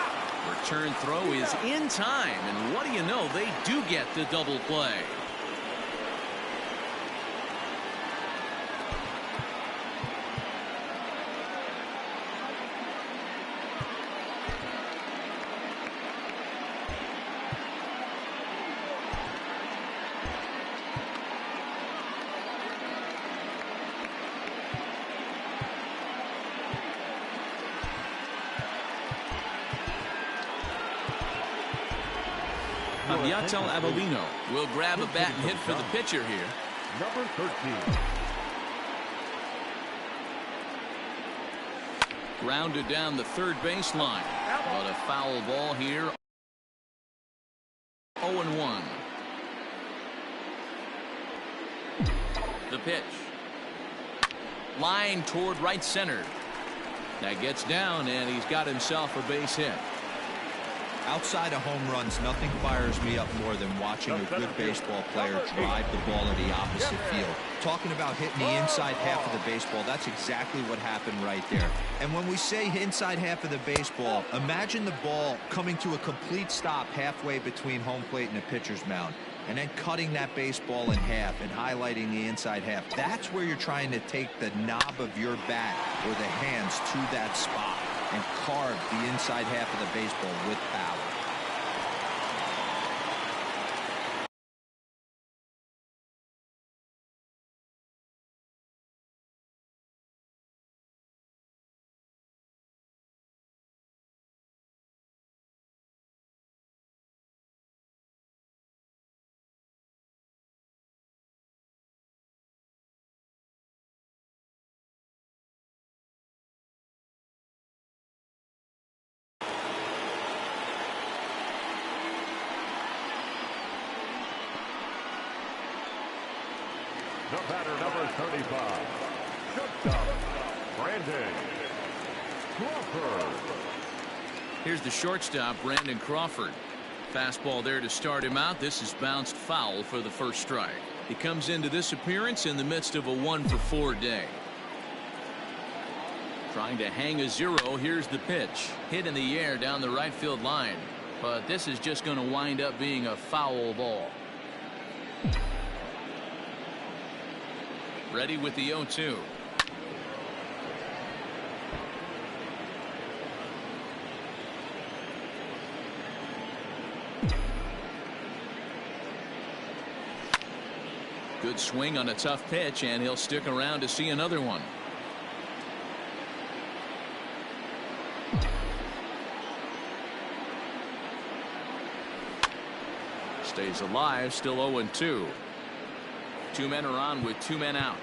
S1: Return throw is in time. And what do you know? They do get the double play. Yatel Avelino will grab a bat and hit for the pitcher here.
S4: Number 13.
S1: Grounded down the third baseline. But a foul ball here. 0-1. The pitch. Line toward right center. That gets down, and he's got himself a base hit.
S3: Outside of home runs, nothing fires me up more than watching a good baseball player drive the ball to the opposite field. Talking about hitting the inside half of the baseball, that's exactly what happened right there. And when we say inside half of the baseball, imagine the ball coming to a complete stop halfway between home plate and the pitcher's mound, and then cutting that baseball in half and highlighting the inside half. That's where you're trying to take the knob of your bat or the hands to that spot and carve the inside half of the baseball with power.
S4: The batter, number 35, shortstop, Brandon Crawford.
S1: Here's the shortstop, Brandon Crawford. Fastball there to start him out. This is bounced foul for the first strike. He comes into this appearance in the midst of a 1-for-4 day. Trying to hang a 0. Here's the pitch. Hit in the air down the right field line. But this is just going to wind up being a foul ball. Ready with the 0-2. Good swing on a tough pitch, and he'll stick around to see another one. Stays alive, still 0-2. 2 men are on with 2 men out.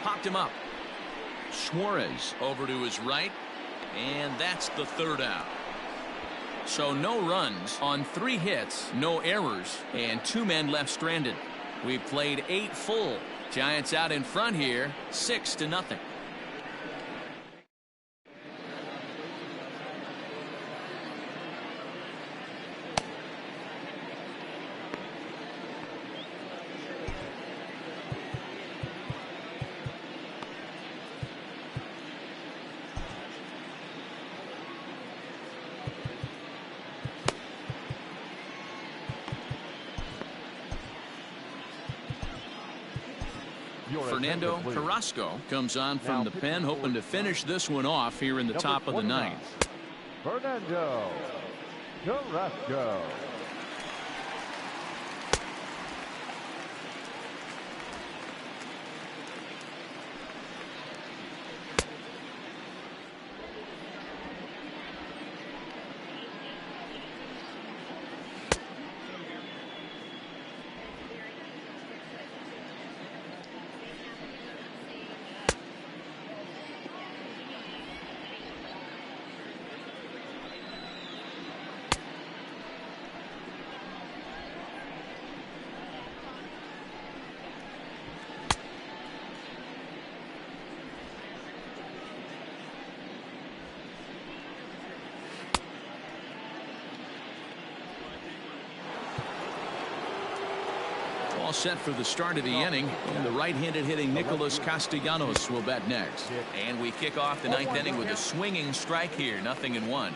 S1: Popped him up. Suarez over to his right, and that's the 3rd out. So no runs on 3 hits, no errors, and 2 men left stranded. We've played 8 full. Giants out in front here, 6-0. Fernando Carrasco comes on from the pen, hoping to finish this one off here in the top of the ninth.
S4: Fernando Carrasco.
S1: All set for the start of the inning, and the right-handed hitting Nicholas Castellanos will bat next. And we kick off the ninth inning with a swinging strike here, 0-1.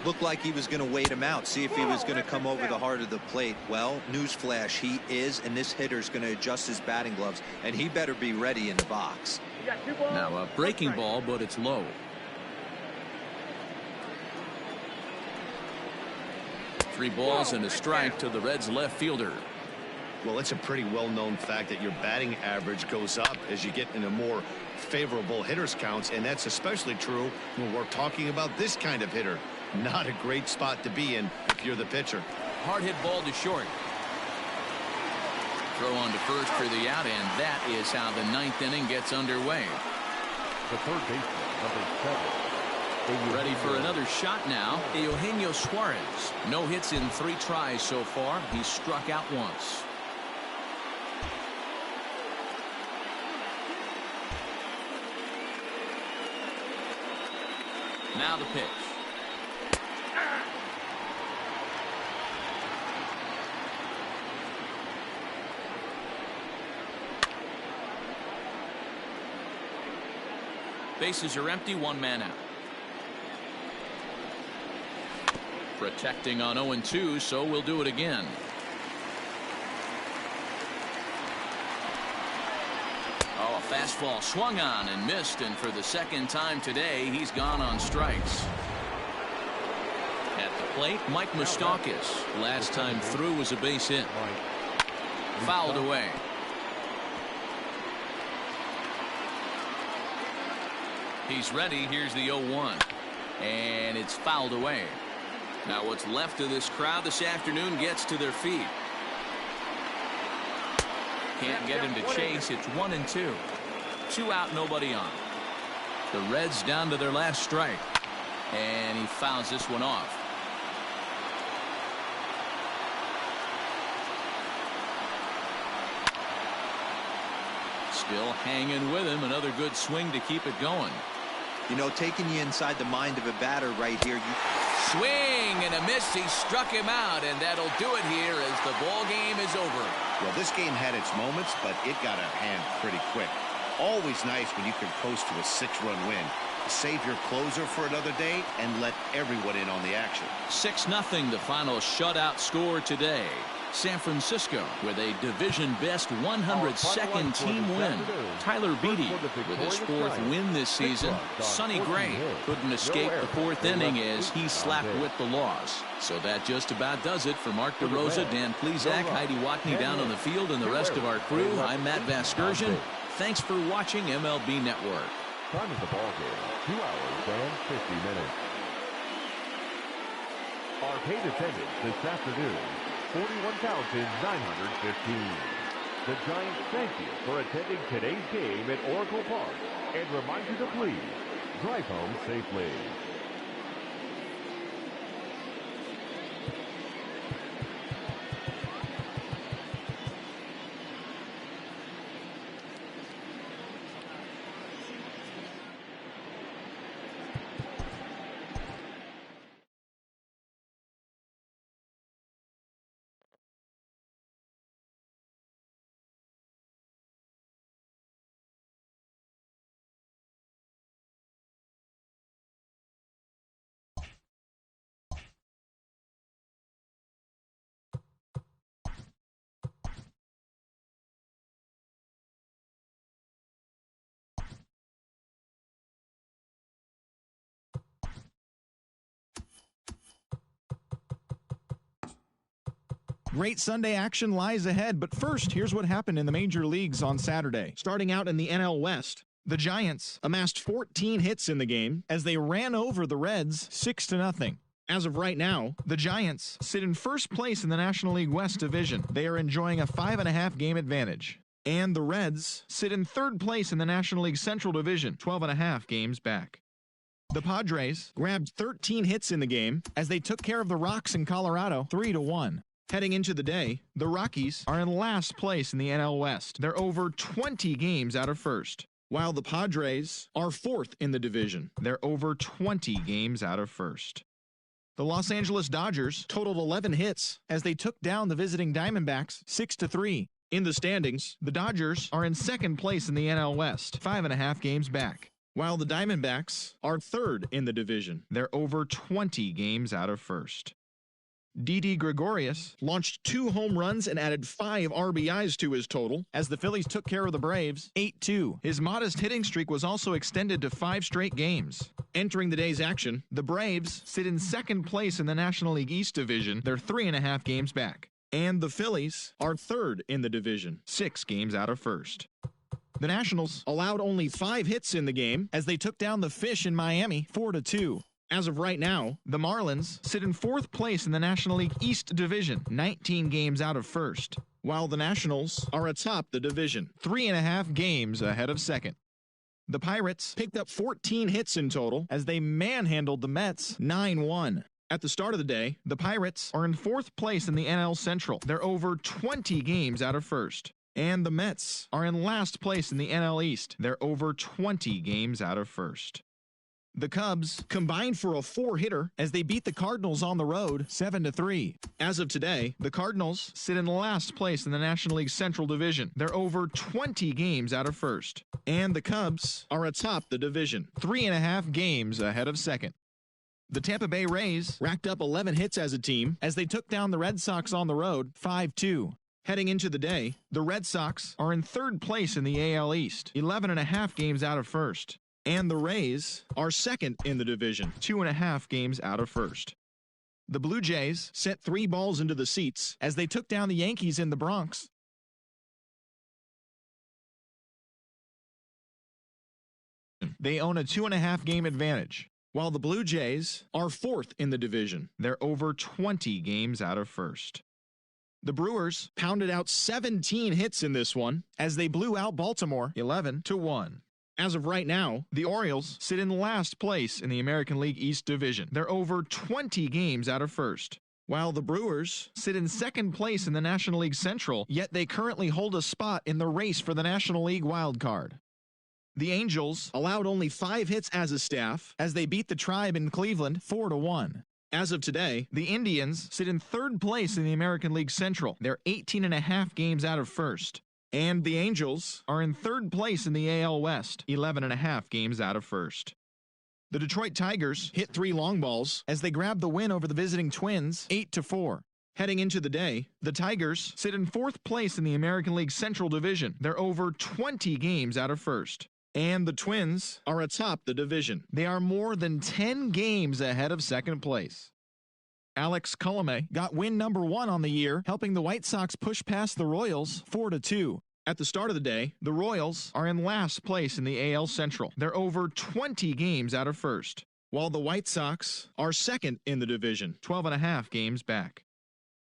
S3: Looked like he was going to wait him out, see if he was going to come over the heart of the plate. Well, newsflash, he is, and this hitter's going to adjust his batting gloves, and he better be ready in the box.
S1: Now a breaking ball, but it's low. Three balls and a strike to the Reds left fielder.
S2: Well, it's a pretty well-known fact that your batting average goes up as you get into more favorable hitters counts, and that's especially true when we're talking about this kind of hitter. Not a great spot to be in if you're the pitcher.
S1: Hard hit ball to short. Throw on to first for the out, and that is how the ninth inning gets underway.
S4: The third baseman, number 7.
S1: Ready for another shot now. Eugenio Suarez. No hits in 3 tries so far. He's struck out once. Now the pitch. Bases are empty, 1 man out. Protecting on 0-2, so we'll do it again. Oh, a fastball swung on and missed, and for the second time today, he's gone on strikes. At the plate, Mike Moustakas. Last time through was a base hit. Fouled away. He's ready. Here's the 0-1. And it's fouled away. Now what's left of this crowd this afternoon gets to their feet. Can't get him to chase. It's 1-2. 2 out, nobody on. The Reds down to their last strike. And he fouls this one off. Still hanging with him. Another good swing to keep it going.
S3: You know, taking you inside the mind of a batter right here.
S1: Swing and a miss. He struck him out, and that'll do it here as the ball game is over.
S2: Well, this game had its moments, but it got out of hand pretty quick. Always nice when you can coast to a 6-run win. Save your closer for another day and let everyone in on the action.
S1: 6-0 the final shutout score today. San Francisco with a division-best 102nd team win. Tyler Beatty with his 4th win this season. Sonny Gray couldn't escape the 4th inning as he slapped with the loss. So that just about does it for Mark DeRosa, Dan Plesac, Heidi Watney down on the field, and the rest of our crew. I'm Matt Vasgersian. Thanks for watching MLB Network.
S4: Time of the ball game, 2 hours and 50 minutes. Arcade attendance this afternoon, 41,915. The Giants thank you for attending today's game at Oracle Park and remind you to please drive home safely.
S8: Great Sunday action lies ahead, but first, here's what happened in the major leagues on Saturday. Starting out in the NL West, the Giants amassed 14 hits in the game as they ran over the Reds 6-0. As of right now, the Giants sit in first place in the National League West Division. They are enjoying a 5.5 game advantage. And the Reds sit in third place in the National League Central Division, 12.5 games back. The Padres grabbed 13 hits in the game as they took care of the Rocks in Colorado 3-1. Heading into the day, the Rockies are in last place in the NL West. They're over 20 games out of first, while the Padres are fourth in the division. They're over 20 games out of first. The Los Angeles Dodgers totaled 11 hits as they took down the visiting Diamondbacks 6-3. In the standings, the Dodgers are in second place in the NL West, 5.5 games back, while the Diamondbacks are third in the division. They're over 20 games out of first. Didi Gregorius launched 2 home runs and added 5 RBIs to his total as the Phillies took care of the Braves 8-2. His modest hitting streak was also extended to 5 straight games. Entering the day's action, the Braves sit in second place in the National League East Division. They're 3.5 games back. And the Phillies are third in the division, 6 games out of first. The Nationals allowed only 5 hits in the game as they took down the Fish in Miami 4-2. As of right now, the Marlins sit in fourth place in the National League East Division, 19 games out of first, while the Nationals are atop the division, 3.5 games ahead of second. The Pirates picked up 14 hits in total as they manhandled the Mets 9-1. At the start of the day, the Pirates are in fourth place in the NL Central. They're over 20 games out of first. And the Mets are in last place in the NL East. They're over 20 games out of first. The Cubs combined for a 4-hitter as they beat the Cardinals on the road 7-3. As of today, the Cardinals sit in last place in the National League Central Division. They're over 20 games out of first. And the Cubs are atop the division, 3.5 games ahead of second. The Tampa Bay Rays racked up 11 hits as a team as they took down the Red Sox on the road 5-2. Heading into the day, the Red Sox are in third place in the AL East, 11.5 games out of first. And the Rays are second in the division, 2.5 games out of first. The Blue Jays sent 3 balls into the seats as they took down the Yankees in the Bronx. They own a 2.5 game advantage, while the Blue Jays are fourth in the division. They're over 20 games out of first. The Brewers pounded out 17 hits in this one as they blew out Baltimore 11-1. As of right now, the Orioles sit in last place in the American League East Division. They're over 20 games out of first, while the Brewers sit in second place in the National League Central, yet they currently hold a spot in the race for the National League wild card. The Angels allowed only 5 hits as a staff as they beat the Tribe in Cleveland 4-1. As of today, the Indians sit in third place in the American League Central. They're 18.5 games out of first. And the Angels are in third place in the AL West, 11.5 games out of first. The Detroit Tigers hit 3 long balls as they grabbed the win over the visiting Twins 8-4. Heading into the day, the Tigers sit in fourth place in the American League Central Division. They're over 20 games out of first. And the Twins are atop the division. They are more than 10 games ahead of second place. Alex Colomé got win number 1 on the year, helping the White Sox push past the Royals 4-2. At the start of the day, the Royals are in last place in the AL Central. They're over 20 games out of first, while the White Sox are second in the division, 12.5 games back.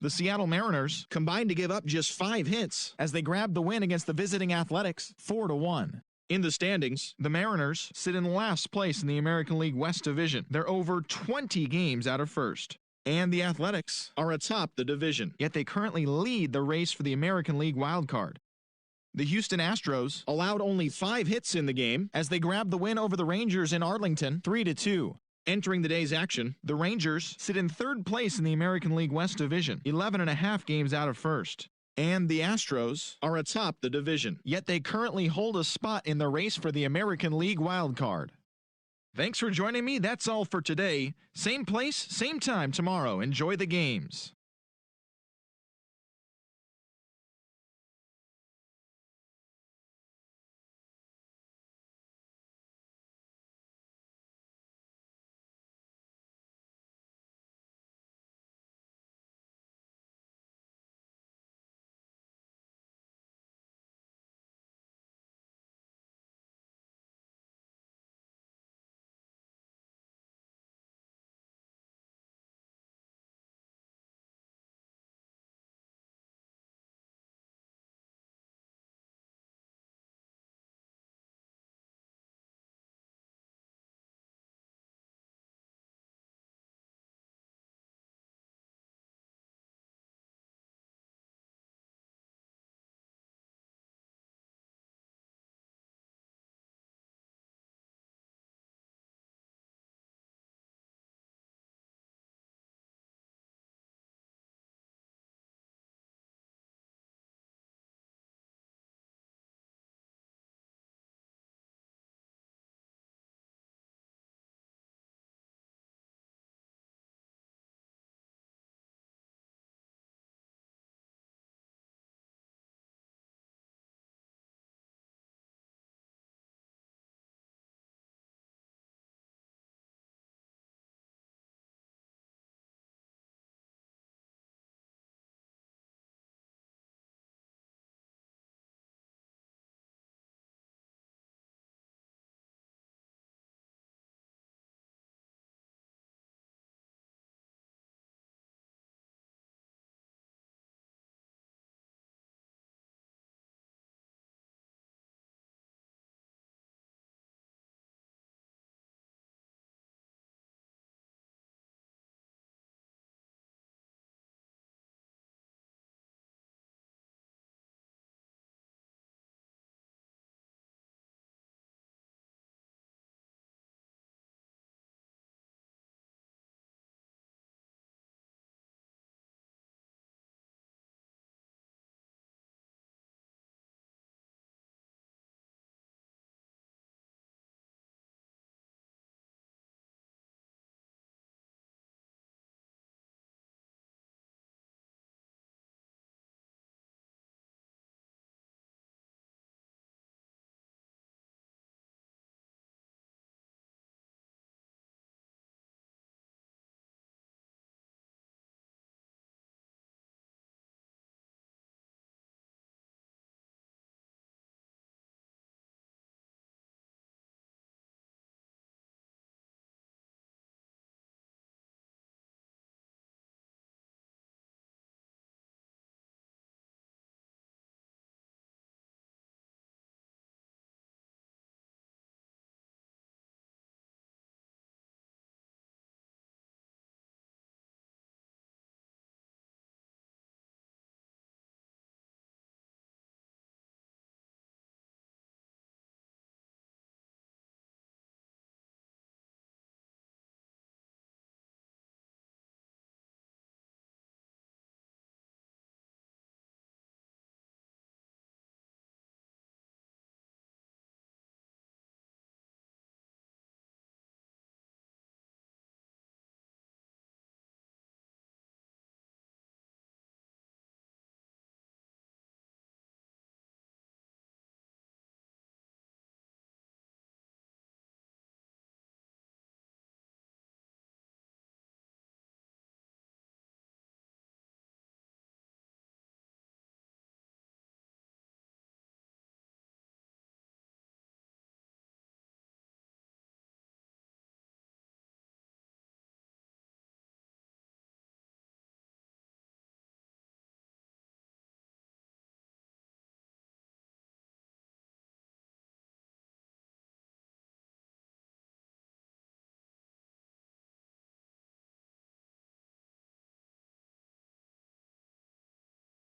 S8: The Seattle Mariners combined to give up just 5 hits as they grabbed the win against the visiting Athletics 4-1. In the standings, the Mariners sit in last place in the American League West Division. They're over 20 games out of first. And the Athletics are atop the division, yet they currently lead the race for the American League wild card. The Houston Astros allowed only 5 hits in the game as they grabbed the win over the Rangers in Arlington 3-2. Entering the day's action, the Rangers sit in third place in the American League West Division, 11.5 games out of first. And the Astros are atop the division, yet they currently hold a spot in the race for the American League wild card. Thanks for joining me. That's all for today. Same place, same time tomorrow. Enjoy the games.